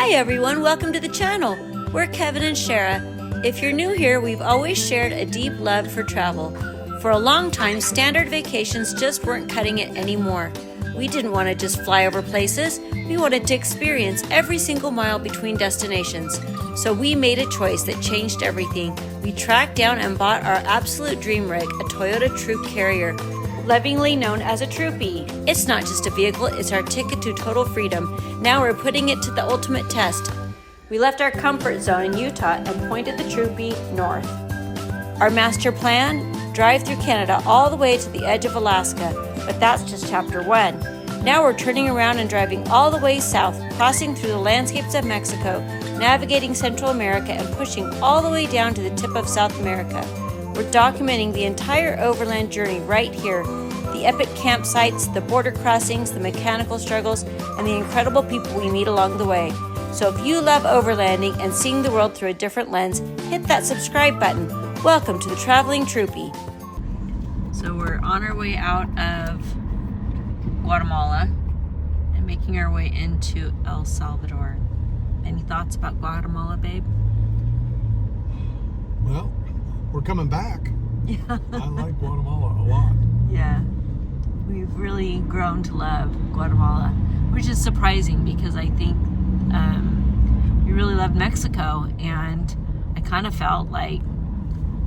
Hi everyone, welcome to the channel. We're Kevin and Shara. If you're new here, we've always shared a deep love for travel. For a long time, standard vacations just weren't cutting it anymore. We didn't want to just fly over places, we wanted to experience every single mile between destinations. So we made a choice that changed everything. We tracked down and bought our absolute dream rig, a Toyota Troop Carrier, lovingly known as a Troopy. It's not just a vehicle, it's our ticket to total freedom. Now we're putting it to the ultimate test. We left our comfort zone in Utah and pointed the Troopy north. Our master plan? Drive through Canada all the way to the edge of Alaska, but that's just chapter 1. Now we're turning around and driving all the way south, crossing through the landscapes of Mexico, navigating Central America, and pushing all the way down to the tip of South America. We're documenting the entire overland journey right here. The epic campsites, the border crossings, the mechanical struggles, and the incredible people we meet along the way. So if you love overlanding and seeing the world through a different lens, hit that subscribe button. Welcome to the Traveling Troopy. So we're on our way out of Guatemala and making our way into El Salvador. Any thoughts about Guatemala, babe? Well, we're coming back. Yeah. I like Guatemala a lot. Yeah. We've really grown to love Guatemala, which is surprising because I think we really loved Mexico, and I kind of felt like,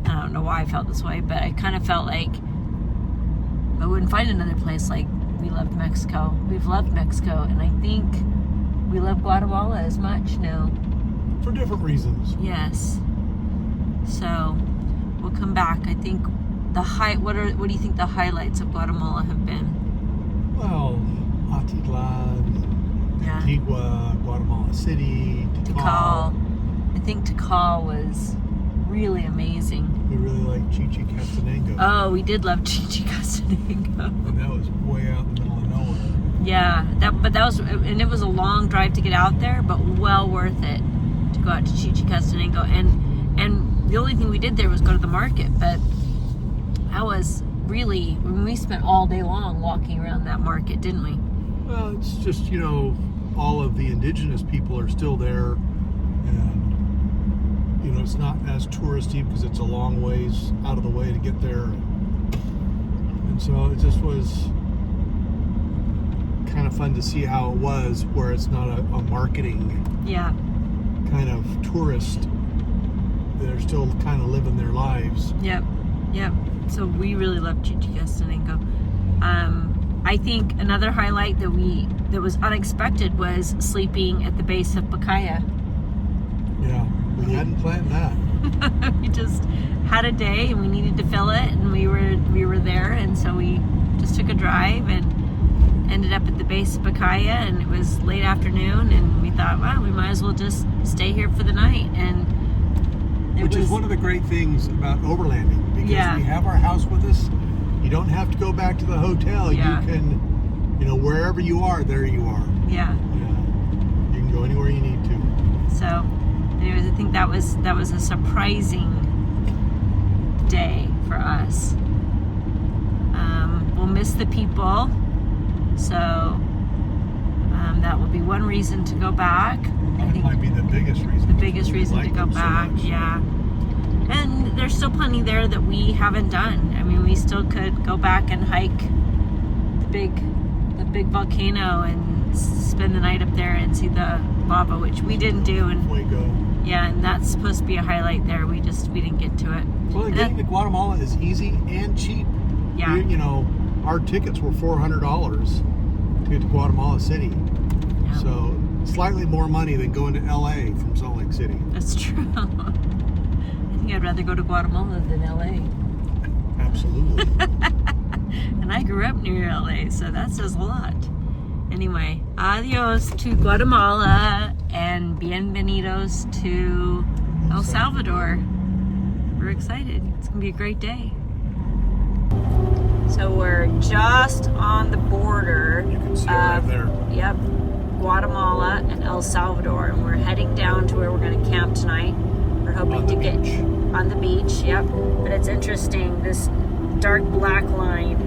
I don't know why I felt this way, but I kind of felt like I wouldn't find another place like we loved Mexico. We've loved Mexico, and I think we love Guatemala as much now. For different reasons. Yes. So we'll come back. I think what do you think the highlights of Guatemala have been? Well, Atitlan, Yeah. Antigua, Guatemala City, Tikal. I think Tikal was really amazing. We really like Chichicastenango. Oh, we did love Chichicastenango. And that was way out in the middle of nowhere. Yeah, and it was a long drive to get out there, but well worth it to go out to Chichicastenango. And the only thing we did there was go to the market, but that was really, we spent all day long walking around that market, didn't we? Well, it's just, all of the indigenous people are still there, and it's not as touristy because it's a long ways out of the way to get there. And so it just was kind of fun to see how it was, where it's not a marketing kind of tourist. They're still kind of living their lives. Yep. So we really loved Chichicastenango. I think another highlight that was unexpected was sleeping at the base of Pacaya. Yeah, we hadn't planned that. We just had a day and we needed to fill it, and we were there, and so we just took a drive and ended up at the base of Pacaya, and it was late afternoon, and we thought, well, we might as well just stay here for the night. And which is one of the great things about overlanding, because we have our house with us. You don't have to go back to the hotel. Yeah. You can, wherever you are, there you are. Yeah. You can go anywhere you need to. So, anyways, I think that was a surprising day for us. We'll miss the people, so that will be one reason to go back. I think might be the biggest reason. The biggest reason to go back, yeah. And there's still plenty there that we haven't done. I mean, we still could go back and hike the big volcano and spend the night up there and see the lava, which we didn't do. And Fuego. yeah, and that's supposed to be a highlight there. We didn't get to it. Well, getting to Guatemala is easy and cheap. Yeah. Our tickets were $400 to get to Guatemala City. Yeah. So slightly more money than going to LA from Salt Lake City. That's true. I think I'd rather go to Guatemala than LA. Absolutely. And I grew up near LA, so that says a lot. Anyway, adios to Guatemala and bienvenidos to El Salvador. We're excited. It's going to be a great day. So we're just on the border. You can see it right there. Yep. Guatemala and El Salvador, and we're heading down to where we're going to camp tonight. We're hoping to get on the beach. Yep. But it's interesting, this dark black line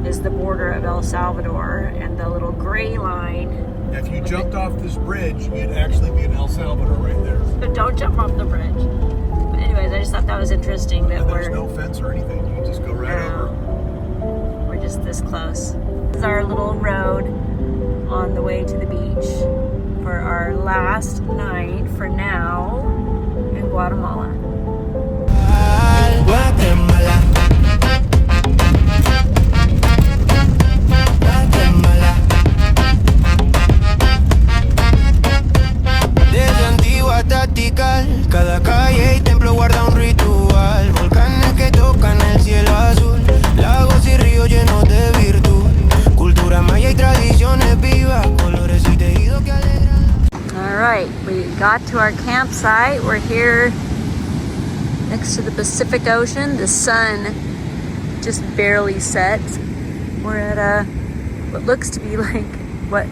is the border of El Salvador, and the little gray line. If you jumped off this bridge, you'd actually be in El Salvador right there. So don't jump off the bridge. But anyways, I just thought that was interesting that There's no fence or anything. You can just go right over. We're just this close. This is our little road on the way to the beach for our last night for now in Guatemala. Guatemala. Guatemala. Desde antigua tactical, cada calle y templo guarda un ritual. Volcanes que tocan el cielo azul, lagos y ríos llenos de virtud. Cultura maya y tradiciones vivas, colores y tejidos que alegran. All right, we got to our campsite. We're here next to the Pacific Ocean. The sun just barely set. We're at what looks to be like what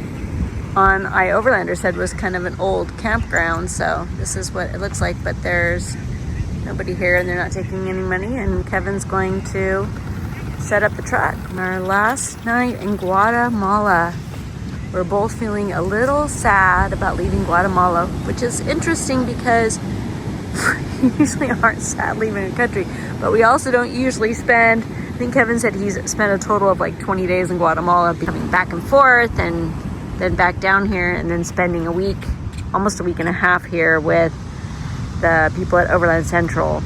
on iOverlander said was kind of an old campground. So this is what it looks like, but there's nobody here and they're not taking any money, and Kevin's going to set up the truck. On our last night in Guatemala. We're both feeling a little sad about leaving Guatemala, which is interesting because we usually aren't sad leaving a country, but we also don't usually spend, I think Kevin said he's spent a total of like 20 days in Guatemala, coming back and forth and then back down here, and then spending a week, almost a week and a half here with the people at Overland Central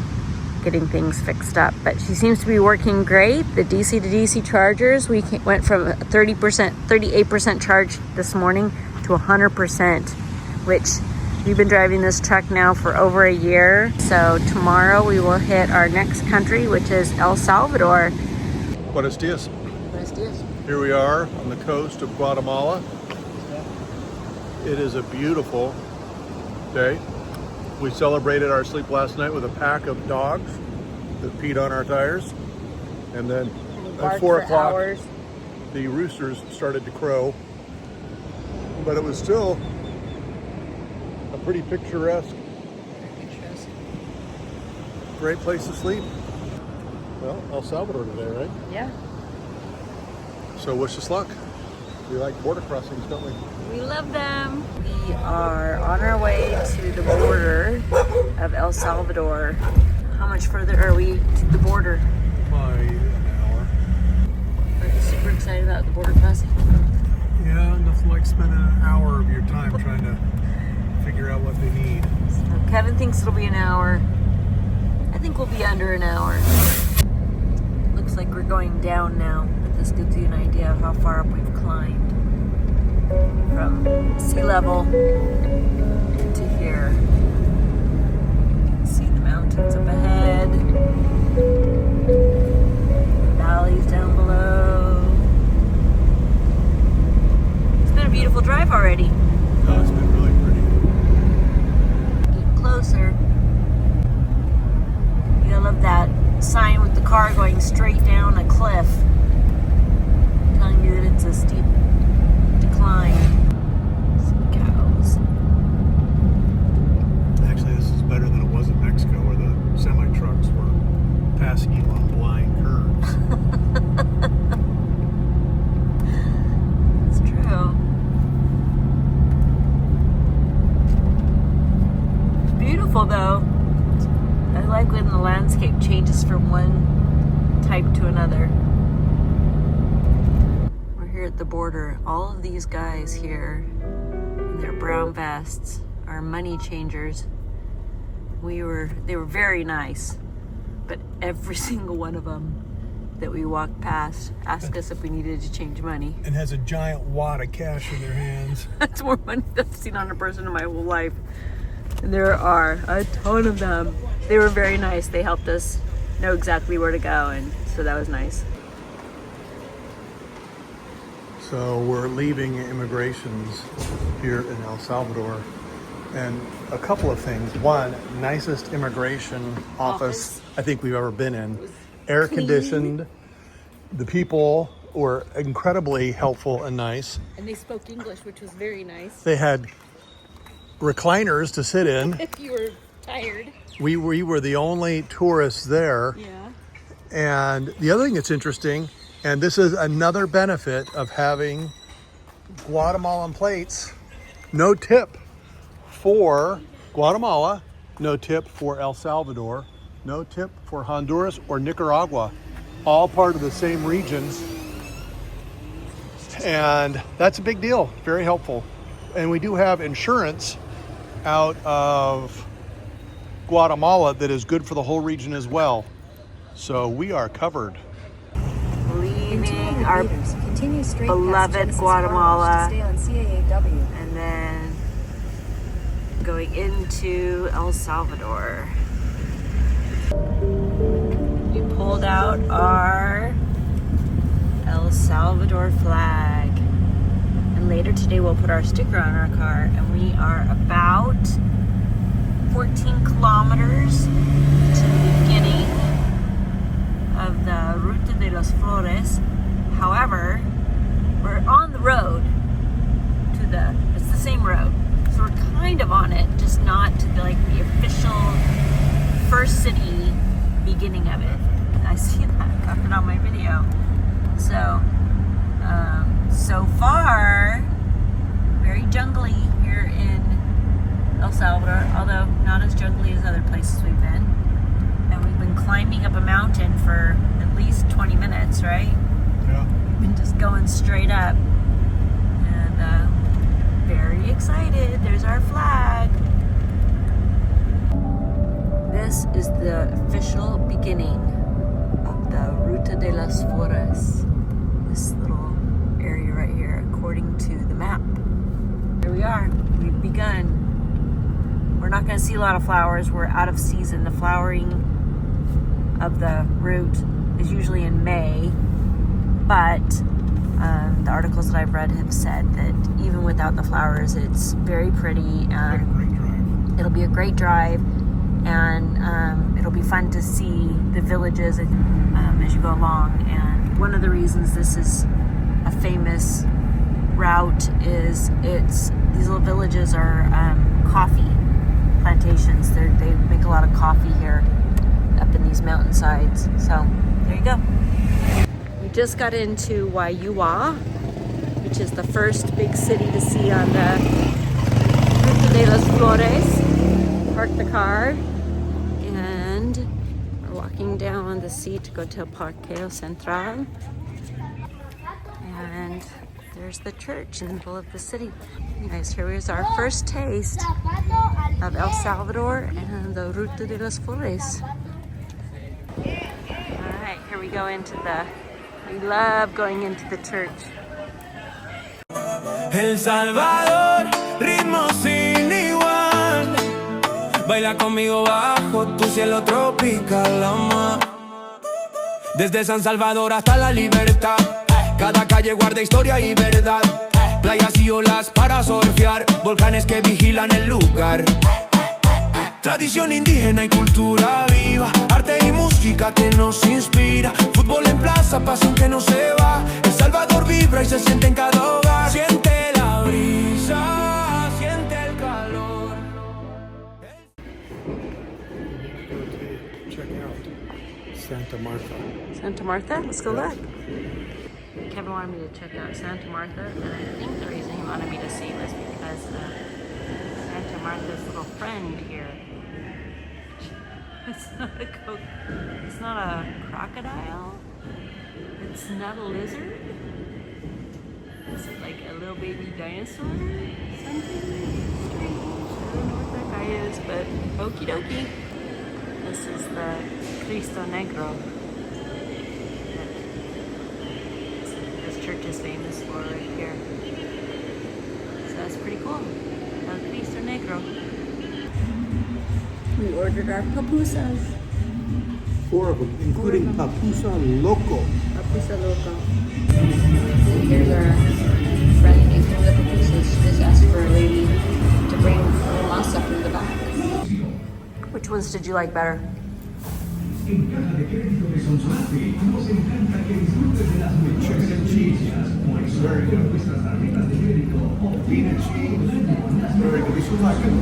getting things fixed up. But she seems to be working great. The DC to DC chargers, we went from 38% charge this morning to 100%, which we've been driving this truck now for over a year. So tomorrow we will hit our next country, which is El Salvador. Buenos dias. Buenos dias. Here we are on the coast of Guatemala. It is a beautiful day. We celebrated our sleep last night with a pack of dogs that peed on our tires. And then at 4 o'clock, the roosters started to crow. But it was still a pretty picturesque, great place to sleep. Well, El Salvador today, right? Yeah. So wish us luck. We like border crossings, don't we? We love them. We are on our way to the border of El Salvador. How much further are we to the border? By an hour. Are you super excited about the border crossing? Yeah, nothing like spending an hour of your time trying to figure out what they need. So Kevin thinks it'll be an hour. I think we'll be under an hour. Looks like we're going down now, but this gives you an idea of how far up we've climbed. From sea level to here. You can see the mountains up ahead, valleys down below. It's been a beautiful drive already. No, it's been really pretty. Get closer. I love that sign with the car going straight down a cliff, telling you that it's a steep decline. Some cows. Actually, this is better than it was in Mexico, where the semi-trucks were passing you on blind curves. It's true. It's beautiful though. I like when the landscape changes from one type to another. We're here at the border. All of these guys here in their brown vests are money changers. They were very nice, but every single one of them that we walked past asked us if we needed to change money. And has a giant wad of cash in their hands. That's more money than I've seen on a person in my whole life. And there are a ton of them. They were very nice. They helped us know exactly where to go, and so that was nice. So we're leaving immigrations here in El Salvador, and a couple of things. One, nicest immigration office I think we've ever been in. Air conditioned. The people were incredibly helpful and nice. And they spoke English, which was very nice. They had recliners to sit in. If you were tired. We were the only tourists there. Yeah. And the other thing that's interesting, and this is another benefit of having Guatemalan plates, no tip. for Guatemala, no tip for El Salvador, no tip for Honduras or Nicaragua. All part of the same regions. And that's a big deal, very helpful. And we do have insurance out of Guatemala that is good for the whole region as well. So we are covered. Leaving our beloved Guatemala and then going into El Salvador. We pulled out our El Salvador flag, and later today we'll put our sticker on our car, and we are about 14 kilometers to the beginning of the Ruta de las Flores. However, we're on the road to it's the same road, so we're kind of on it, just not to the official first city beginning of it. I see that, got it on my video. So, so far, very jungly here in El Salvador, although not as jungly as other places we've been. And we've been climbing up a mountain for at least 20 minutes, right? Yeah. We've been just going straight up. And very excited. There's our flag. This is the official beginning of the Ruta de las Flores. This little area right here, according to the map. Here we are. We've begun. We're not going to see a lot of flowers. We're out of season. The flowering of the route is usually in May, but the articles that I've read have said that even without the flowers, it's very pretty. Great drive. It'll be a great drive, and it'll be fun to see the villages as you go along. And one of the reasons this is a famous route is these little villages are coffee plantations. They make a lot of coffee here up in these mountainsides. So there you go. We just got into Wayua, which is the first big city to see on the Ruta de las Flores. Parked the car and we're walking down on the sea to go to Parqueo Central. And there's the church in the middle of the city. Anyways, here is our first taste of El Salvador and the Ruta de las Flores. Alright, here we go into we love going into the church. El Salvador, ritmo sin igual. Baila conmigo bajo tu cielo tropical, amor. Desde San Salvador hasta la libertad, cada calle guarda historia y verdad. Playas y olas para surfear, volcanes que vigilan el lugar. Tradición indígena y cultura viva, arte y música que nos inspira. Fútbol en plaza, pasión que no se va. El Salvador vibra y se siente en cada hogar. Siente la brisa, siente el calor. Check out Santa Marta. Santa Marta? Let's go look. Kevin wanted me to check out Santa Marta, and I think the reason he wanted me to see was because Santa Marta's little friend here. It's not a crocodile. It's not a lizard. Is it like a little baby dinosaur? Something strange. I don't know what that guy is, but okie dokie. This is the Cristo Negro. This church is famous for right here. So that's pretty cool. El Cristo Negro. We ordered our papusas. 4 of them, including papusa loco. Papusa loco. Here's our friend making the papusas. She just asked for a lady to bring a masa from the back. Which ones did you like better? Chicken and cheese. Very good. Bean and cheese. Very good. This is like an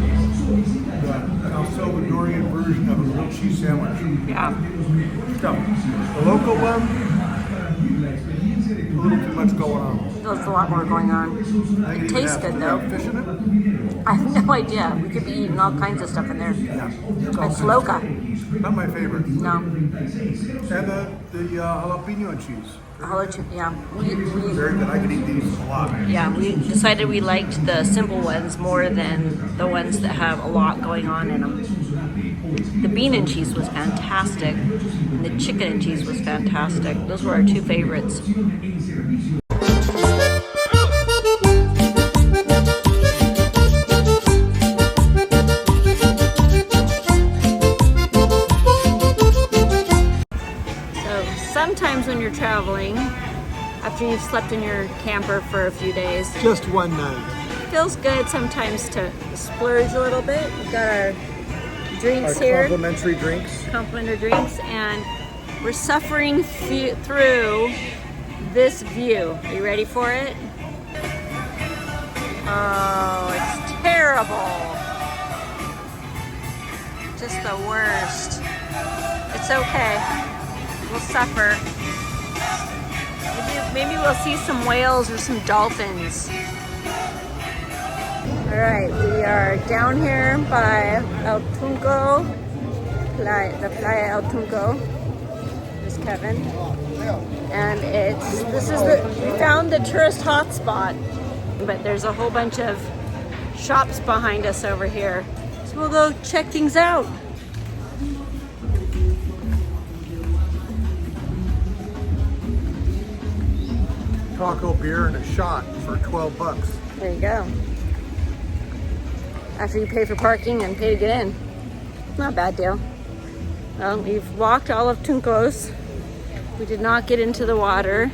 El Salvadorian version of a grilled cheese sandwich. Yeah. So, the local one, little too much going on. There's a lot more going on. It tastes good though. Fish in it? I have no idea. We could be eating all kinds of stuff in there. Yeah. It's loca. Not my favorite. No. And the jalapeno and cheese. Yeah. Very good. I could eat these a lot. Yeah, we decided we liked the simple ones more than the ones that have a lot going on in them. The bean and cheese was fantastic, and the chicken and cheese was fantastic. Those were our two favorites. Sometimes when you're traveling, after you've slept in your camper for a few days, Just one night. it feels good sometimes to splurge a little bit. We've got our drinks here, Complimentary drinks. complimentary drinks, and we're suffering through this view. Are you ready for it? Oh, it's terrible. Just the worst. It's okay. We'll suffer. Maybe we'll see some whales or some dolphins. All right, we are down here by El Tunco, the Playa El Tunco. There's Kevin, and we found the tourist hotspot, but there's a whole bunch of shops behind us over here, so we'll go check things out. Taco, beer, and a shot for $12. There you go. After you pay for parking and pay to get in. Not a bad deal. Well, we've walked all of Tuncos. We did not get into the water,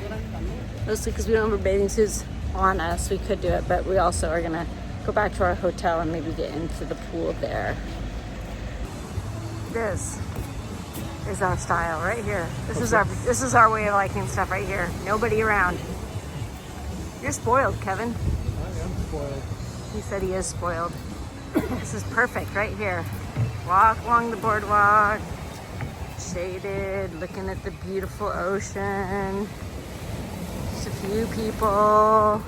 mostly because we don't have our bathing suits on us. We could do it, but we also are gonna go back to our hotel and maybe get into the pool there. This is our style right here. This is our way of liking stuff right here. Nobody around. You're spoiled, Kevin. I am spoiled. He said he is spoiled. This is perfect right here. Walk along the boardwalk, shaded, looking at the beautiful ocean. Just a few people.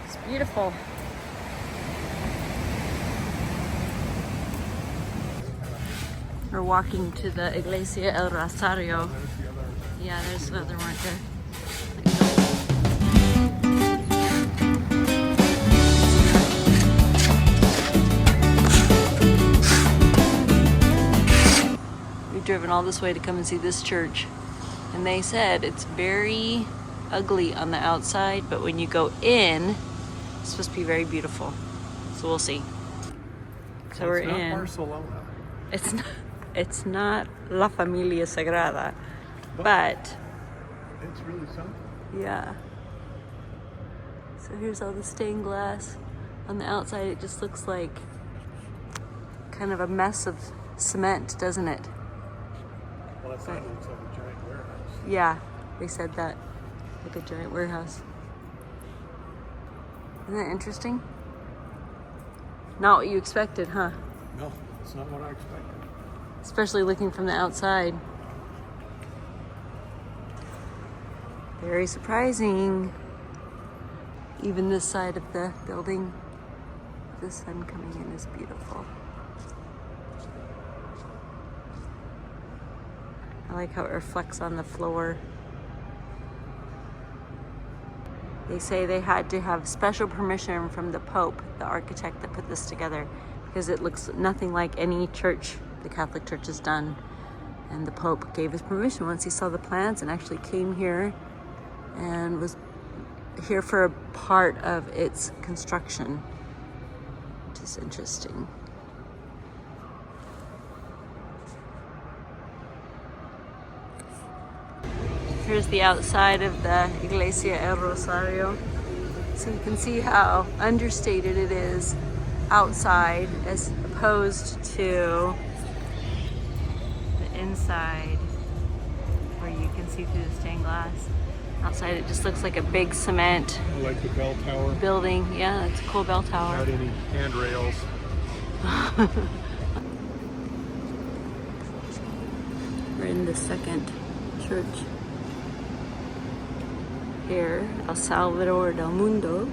It's beautiful. We're walking to the Iglesia El Rosario. Yeah, there's the other one right there. We've driven all this way to come and see this church, and they said it's very ugly on the outside, but when you go in, it's supposed to be very beautiful. So we'll see. So we're in. Barcelona. It's not La Familia Sagrada, but It's really something. yeah. So here's all the stained glass. On the outside, it just looks like kind of a mess of cement, doesn't it? Well, that's not. It looks like a giant warehouse. Yeah, they said that, like a giant warehouse. Isn't that interesting? Not what you expected, huh? No, it's not what I expected. Especially looking from the outside. Very surprising. Even this side of the building, the sun coming in is beautiful. I like how it reflects on the floor. They say they had to have special permission from the Pope, the architect that put this together, because it looks nothing like any church the Catholic Church has done. And the Pope gave his permission once he saw the plans and actually came here and was here for a part of its construction, which is interesting. Here's the outside of the Iglesia El Rosario. So you can see how understated it is outside as opposed to the inside where you can see through the stained glass. Outside it just looks like a big cement Like the bell tower. building. Yeah, it's a cool bell tower. Without any handrails. We're in the second church. here, El Salvador del Mundo.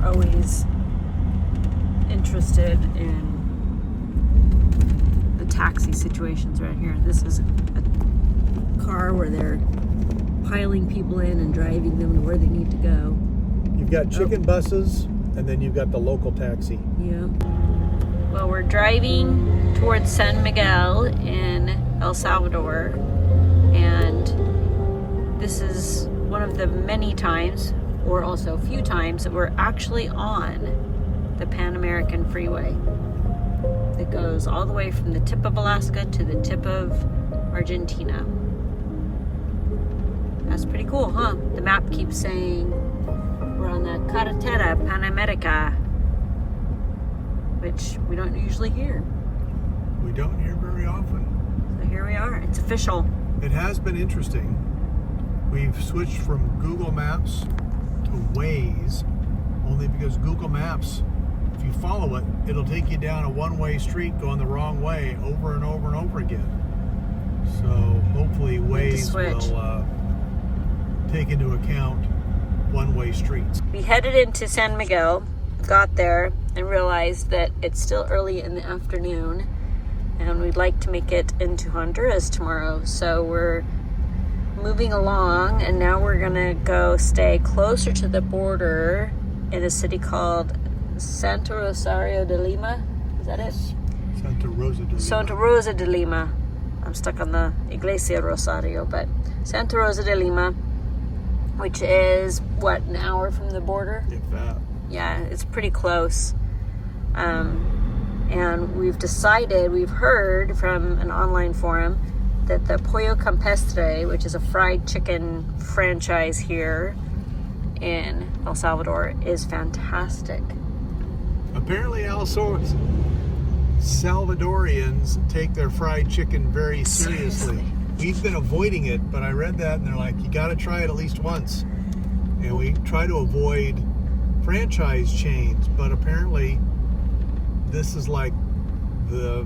Always interested in the taxi situations right here. This is a car where they're piling people in and driving them to where they need to go. You've got chicken buses, and then you've got the local taxi. Yeah. Well, we're driving towards San Miguel in El Salvador, and this is one of the many times, or also a few times, that we're actually on the Pan American Freeway that goes all the way from the tip of Alaska to the tip of Argentina. That's pretty cool, huh? The map keeps saying we're on the Carretera Panamerica, which we don't usually hear. We don't hear very often. So here we are. It's official. It has been interesting. We've switched from Google Maps to Waze, only because Google Maps, if you follow it, it'll take you down a one-way street going the wrong way over and over and over again. So hopefully Waze will take into account one-way streets. We headed into San Miguel, got there, and realized that it's still early in the afternoon, and we'd like to make it into Honduras tomorrow. So we're moving along, and now we're gonna go stay closer to the border in a city called Santa Rosario de Lima. Is that it? Santa Rosa de Lima. Santa Rosa de Lima. I'm stuck on the Iglesia Rosario, but Santa Rosa de Lima, which is what, an hour from the border? If that. Yeah, it's pretty close. And we've heard from an online forum that the Pollo Campestre, which is a fried chicken franchise here in El Salvador, is fantastic. Apparently also Salvadorians take their fried chicken very seriously. We've been avoiding it, but I read that and they're like, you got to try it at least once. And we try to avoid franchise chains, but apparently this is like the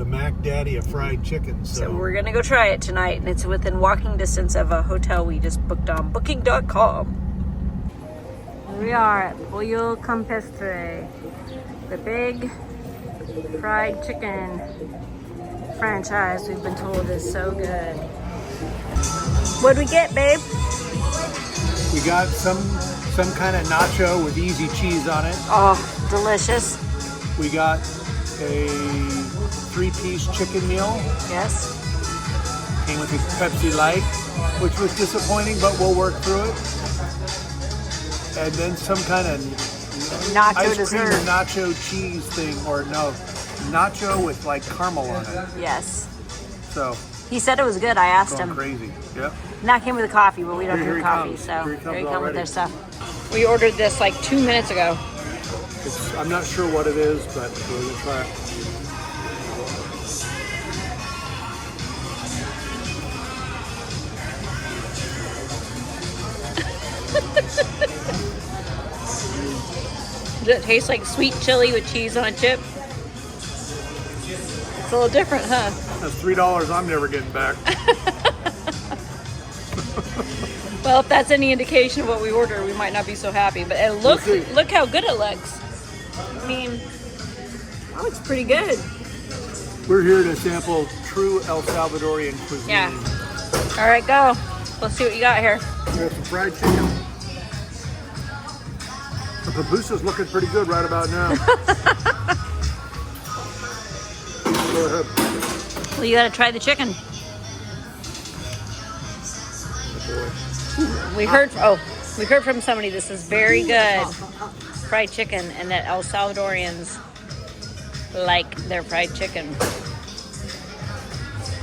Mac Daddy of fried chicken. So we're gonna go try it tonight, and it's within walking distance of a hotel we just booked on booking.com. Here we are at Pollo Campestre, the big fried chicken franchise we've been told is so good. What'd we get, babe? We got some kind of nacho with easy cheese on it. Oh, delicious. We got a 3-piece chicken meal. Yes. Came with a Pepsi Light, which was disappointing, but we'll work through it. And then some kind of Nacho ice dessert. cream nacho cheese thing, or no, nacho with like caramel on it. Yes. So He said it was good. I asked going him. Crazy. Yep. And that came with a coffee, but we don't Here drink he coffee, comes. so Here he comes here you come with already. their stuff. We ordered this like 2 minutes ago. I'm not sure what it is, but we're gonna try it. Does it taste like sweet chili with cheese on a chip? It's a little different, huh? That's $3 I'm never getting back. Well, if that's any indication of what we ordered, we might not be so happy. But look how good it looks. I mean, that looks pretty good. We're here to sample true El Salvadorian cuisine. Yeah. All right, go. Let's see what you got here. We got some fried chicken. The papusa's looking pretty good right about now. Go ahead. Well, you got to try the chicken. We heard from somebody this is very good. fried chicken and that El Salvadorians like their fried chicken.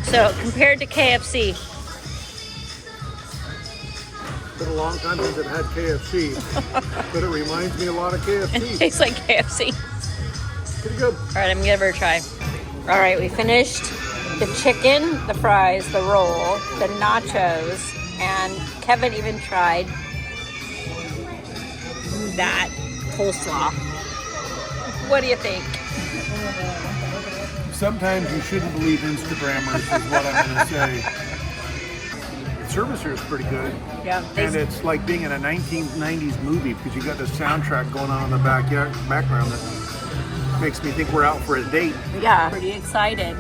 So compared to KFC, It's been a long time since I've had KFC, but it reminds me a lot of it KFC. tastes like KFC. Pretty good. All right, I'm gonna give her a try. All right, we finished the chicken, the fries, the roll, the nachos, and Kevin even tried that coleslaw. What do you think? Sometimes you shouldn't believe Instagrammers is what I'm going to say. The service here is pretty good. Yeah. And it's like being in a 1990s movie because you got this soundtrack going on in the background that makes me think we're out for a date. Yeah. Pretty excited.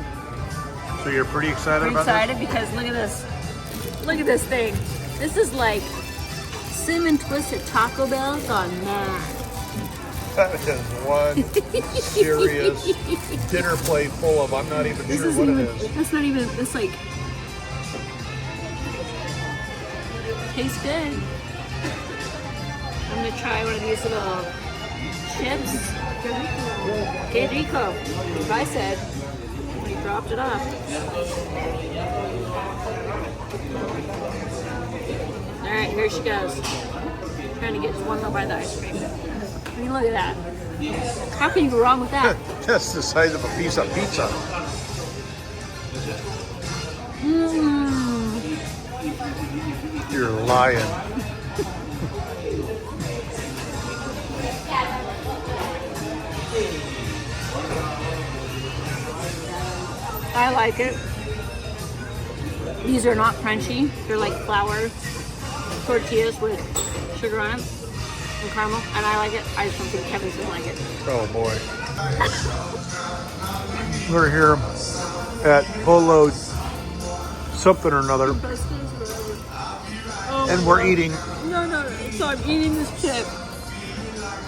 So you're pretty excited Pretty about excited because look at this. Look at this thing. This is like cinnamon twisted Taco Bell gone mad. That is one serious dinner plate full of, I'm not even sure what it is. That's not even, it's like, tastes good. I'm gonna try one of these little chips. Que rico. As I said, when he dropped it off. All right, here she goes. Trying to get just one little bite of the ice cream. I mean, look at that. How can you go wrong with that? That's the size of a piece of pizza. Mmm. You're lying. I like it. These are not crunchy. They're like flour tortillas with sugar on it and caramel, and I like it. I just don't think Kevin's gonna like it. Oh boy. We're here at Polo something or another, and we're eating. No. So I'm eating this chip.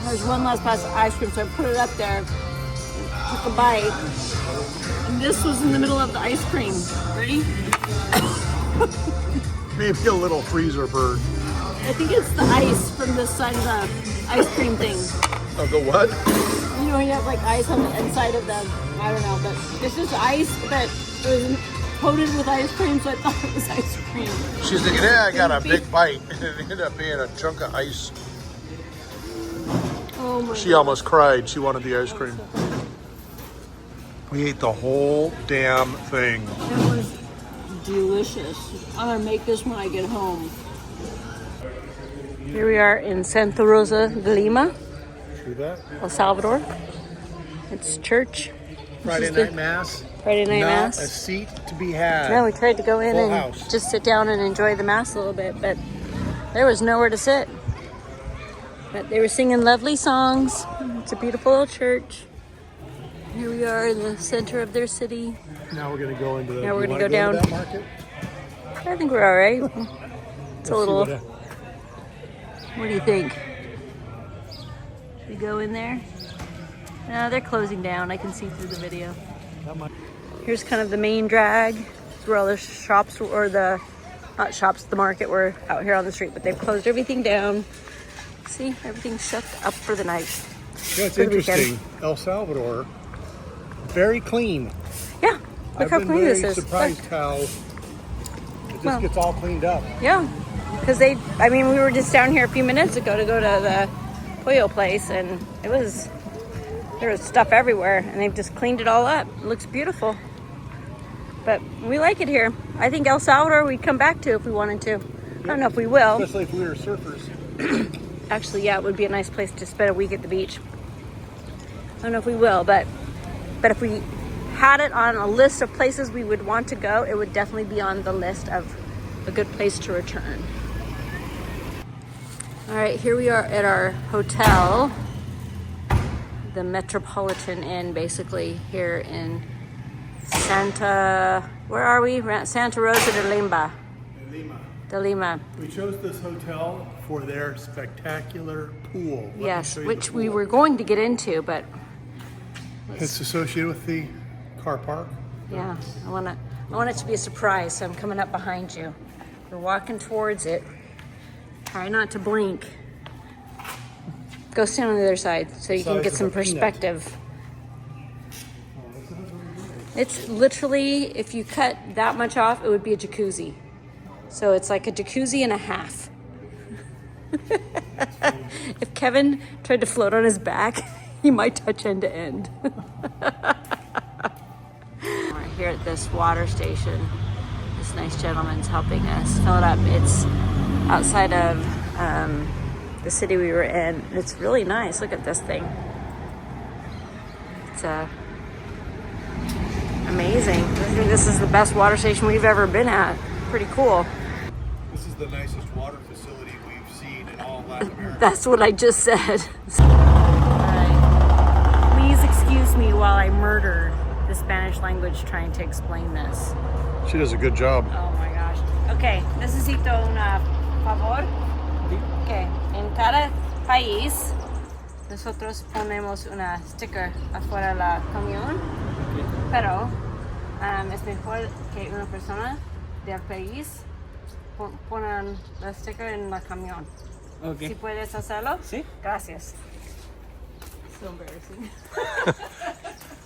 There's one last piece of ice cream, so I put it up there, took a bite, and this was in the middle of the ice cream. Ready? Maybe a little freezer bird. I think it's the ice from this side of the ice cream thing. Of the what? You know, you have like ice on the inside of the, I don't know, but this is ice, but it was coated with ice cream, so I thought it was ice cream. She's thinking, yeah, I got a big bite, and it ended up being a chunk of ice. Oh my She God. almost cried. She wanted the ice cream. We ate the whole damn thing. It was delicious. I'm gonna make this when I get home. Here we are in Santa Rosa de Lima, See that? El Salvador. It's church. Friday This is night mass. Friday night Not mass. a seat to be had. No, we tried to go in Full and house. just sit down and enjoy the mass a little bit, but there was nowhere to sit. But they were singing lovely songs. It's a beautiful old church. Here we are in the center of their city. Now we're gonna go into the. Now we're you gonna wanna go down. to that market? I think we're all right. It's a little. See What do you think? Should we go in there? No, they're closing down. I can see through the video. that might- Here's kind of the main drag. It's where all the shops, or the, not shops, the market were out here on the street, but they've closed everything down. See, everything's shut up for the night. You know, it's For the weekend. interesting. El Salvador, very clean. Yeah, look how clean this is. Surprised Look. how it just Well. gets all cleaned up. Yeah, because we were just down here a few minutes ago to go to the pollo place, and there was stuff everywhere, and they've just cleaned it all up. It looks beautiful. But we like it here. I think El Salvador we'd come back to if we wanted to. I don't know if we will. Especially if we were surfers. Actually, yeah, it would be a nice place to spend a week at the beach. I don't know if we will, but if we had it on a list of places we would want to go, it would definitely be on the list of a good place to return. All right, here we are at our hotel, the Metropolitan Inn, basically here in Santa Rosa de Lima. De Lima. We chose this hotel for their spectacular pool. Let me Yes, show you which the we pool. were going to get into, but It's associated with the car park. yeah, I want it to be a surprise, so I'm coming up behind you. We're walking towards it. Try not to blink. Go stand on the other side so you can get some perspective. It's literally, if you cut that much off, it would be a jacuzzi. So it's like a jacuzzi and a half. If Kevin tried to float on his back, he might touch end to end. We're here at this water station. This nice gentleman's helping us fill it up. It's outside of the city we were in. It's really nice. Look at this thing. It's amazing. I think this is the best water station we've ever been at. Pretty cool. This is the nicest water facility we've seen in all of Latin America. That's what I just said. Alright. Please excuse me while I murder the Spanish language trying to explain this. She does a good job. Oh my gosh. Okay, necesito una favor. Okay, en cada país nosotros ponemos una sticker afuera la camión, pero es mejor que una persona del país pongan la sticker en la camión. Okay. Si puedes hacerlo. Sí. Gracias. So embarrassing.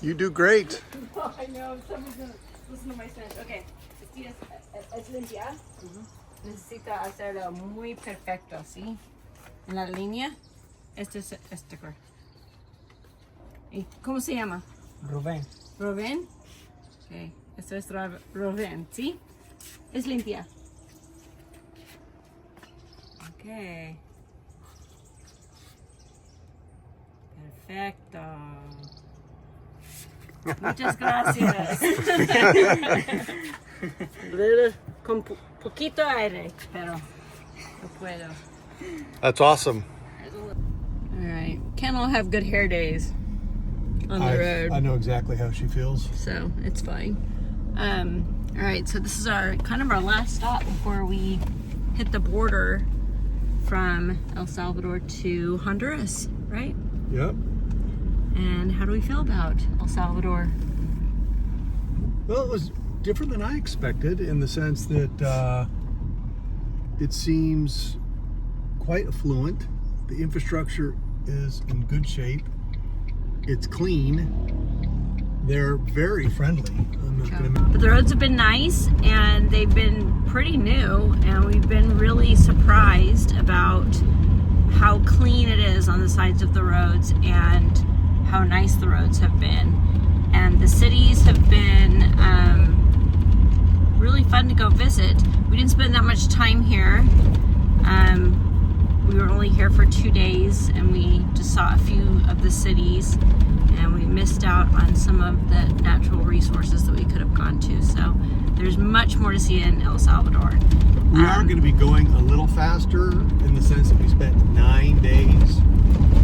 You do great. No, I know. Someone's gonna listen to my Spanish. Okay. Si es limpia, necesita hacerlo muy perfecto, ¿sí? En la línea, este es sticker. ¿Y cómo se llama? Rubén. Rubén. Ok. Esto es Rubén, ¿sí? Es limpia. Ok. Perfecto. Muchas gracias. Con poquito aire, pero no puedo. That's awesome. All right. Ken will have good hair days on the road. I know exactly how she feels. So it's fine. All right, so this is our kind of our last stop before we hit the border from El Salvador to Honduras, right? Yep. And how do we feel about El Salvador? Well, it was different than I expected in the sense that it seems quite affluent. The infrastructure is in good shape. It's clean. They're very friendly. But the roads have been nice and they've been pretty new, and we've been really surprised about how clean it is on the sides of the roads and how nice the roads have been. And the cities have been really fun to go visit. We didn't spend that much time here. We were only here for 2 days and we just saw a few of the cities, and we missed out on some of the natural resources that we could have gone to. So there's much more to see in El Salvador. We are going to be going a little faster in the sense that we spent 9 days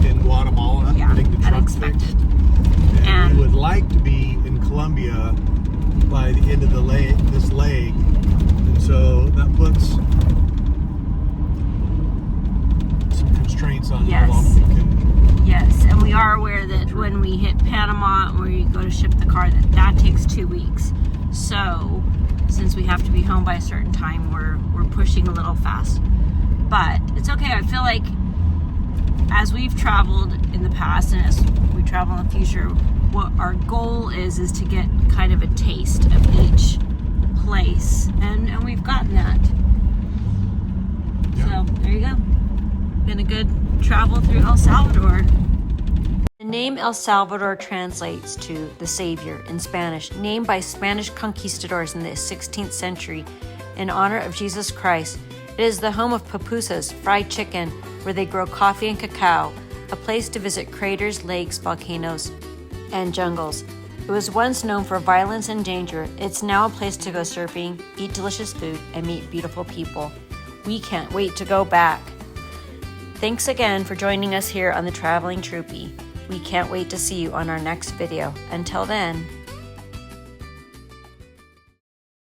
in Guatemala getting the truck unexpected. fixed. And we would like to be in Colombia by the end of this leg. And so that puts some constraints on how long we can. Yes, and we are aware that when we hit Panama, where you go to ship the car, that takes 2 weeks. So since we have to be home by a certain time, we're pushing a little fast. But it's okay. I feel like as we've traveled in the past and as we travel in the future, what our goal is to get kind of a taste of each place, and we've gotten that. Yeah. So there you go. Been a good travel through El Salvador. The name El Salvador translates to the Savior in Spanish, named by Spanish conquistadors in the 16th century in honor of Jesus Christ. It is the home of papusas, fried chicken, where they grow coffee and cacao, a place to visit craters, lakes, volcanoes, and jungles. It was once known for violence and danger. It's now a place to go surfing, eat delicious food, and meet beautiful people. We can't wait to go back. Thanks again for joining us here on the Traveling Troopy. We can't wait to see you on our next video. Until then,